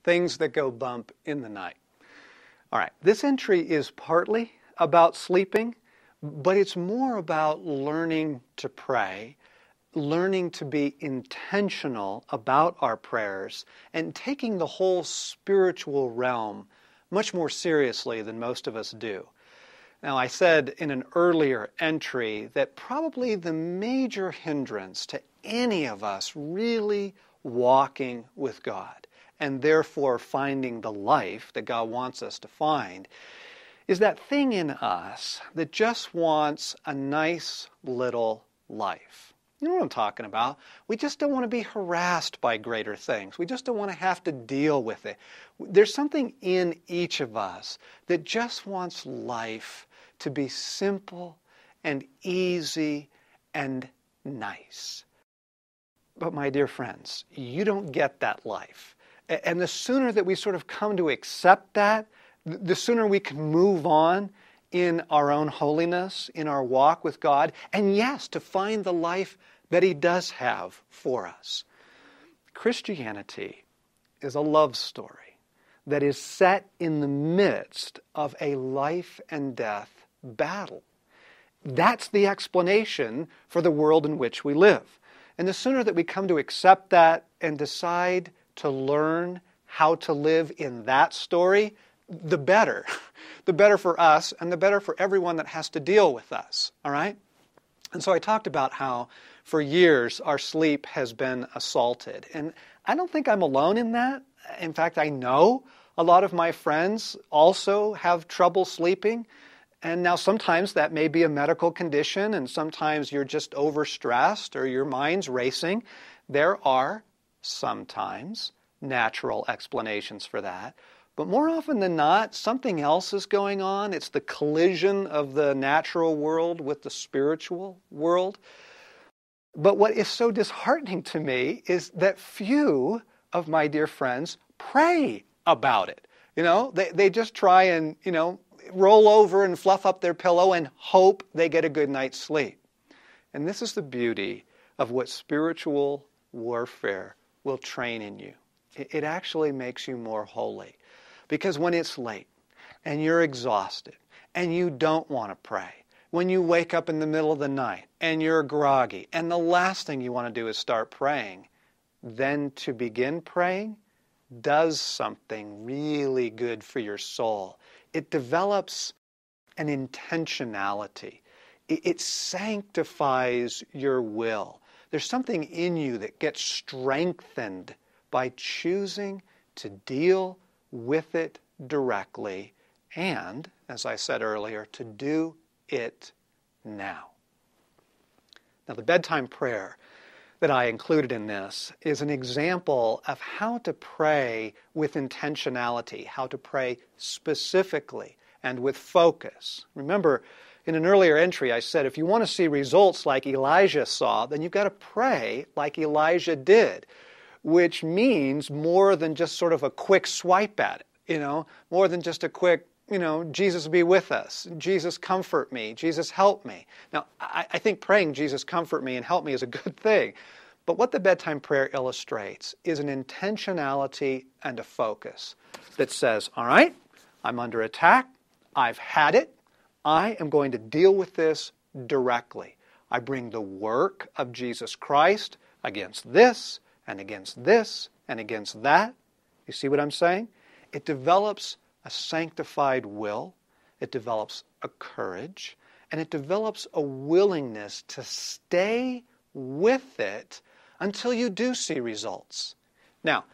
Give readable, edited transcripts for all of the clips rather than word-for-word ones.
things that go bump in the night. All right, this entry is partly about sleeping, but it's more about learning to pray, learning to be intentional about our prayers, and taking the whole spiritual realm much more seriously than most of us do. Now, I said in an earlier entry that probably the major hindrance to any of us really walking with God, and therefore finding the life that God wants us to find, is that thing in us that just wants a nice little life. You know what I'm talking about? We just don't want to be harassed by greater things. We just don't want to have to deal with it. There's something in each of us that just wants life to be simple and easy and nice. But my dear friends, you don't get that life. And the sooner that we sort of come to accept that, the sooner we can move on in our own holiness, in our walk with God, and yes, to find the life that He does have for us. Christianity is a love story that is set in the midst of a life and death battle. That's the explanation for the world in which we live. And the sooner that we come to accept that and decide to learn how to live in that story, the better. The better for us and the better for everyone that has to deal with us. All right? And so I talked about how for years our sleep has been assaulted. And I don't think I'm alone in that. In fact, I know a lot of my friends also have trouble sleeping. And now sometimes that may be a medical condition, and sometimes you're just overstressed or your mind's racing. There are sometimes natural explanations for that. But more often than not, something else is going on. It's the collision of the natural world with the spiritual world. But what is so disheartening to me is that few of my dear friends pray about it. You know, they just try and, roll over and fluff up their pillow and hope they get a good night's sleep. And this is the beauty of what spiritual warfare will train in you. It actually makes you more holy. Because when it's late and you're exhausted and you don't want to pray, when you wake up in the middle of the night and you're groggy and the last thing you want to do is start praying, then to begin praying does something really good for your soul. It develops an intentionality. It sanctifies your will. There's something in you that gets strengthened by choosing to deal with it directly and, as I said earlier, to do it now. Now, the bedtime prayer that I included in this is an example of how to pray with intentionality, how to pray specifically and with focus. Remember, in an earlier entry I said if you want to see results like Elijah saw, then you've got to pray like Elijah did, which means more than just sort of a quick swipe at it, more than just a quick, Jesus be with us, Jesus comfort me, Jesus help me. Now, I think praying Jesus comfort me and help me is a good thing. But what the bedtime prayer illustrates is an intentionality and a focus that says, all right, I'm under attack, I've had it, I am going to deal with this directly. I bring the work of Jesus Christ against this and against this and against that. You see what I'm saying? It develops a sanctified will, it develops a courage, and it develops a willingness to stay with it until you do see results. Now,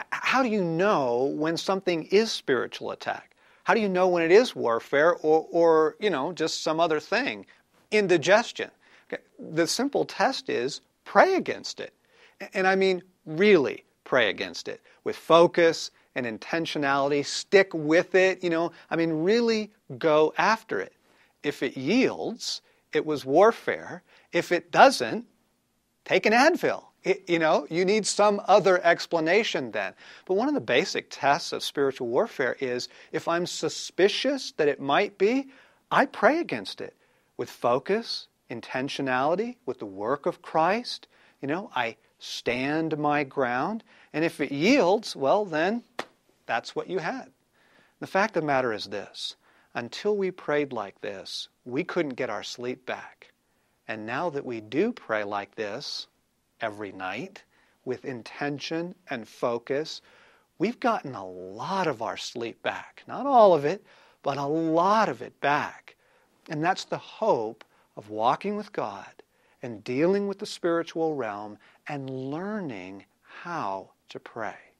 how do you know when something is spiritual attack? How do you know when it is warfare or just some other thing? Indigestion. Okay. The simple test is pray against it. And I mean really pray against it with focus and intentionality. Stick with it, really go after it. If it yields, it was warfare. If it doesn't, take an Advil. You need some other explanation then. But one of the basic tests of spiritual warfare is if I'm suspicious that it might be, I pray against it with focus, intentionality, with the work of Christ. I stand my ground. And if it yields, well then, that's what you had. The fact of the matter is this. Until we prayed like this, we couldn't get our sleep back. And now that we do pray like this every night with intention and focus, we've gotten a lot of our sleep back. Not all of it, but a lot of it back. And that's the hope of walking with God and dealing with the spiritual realm and learning how to pray.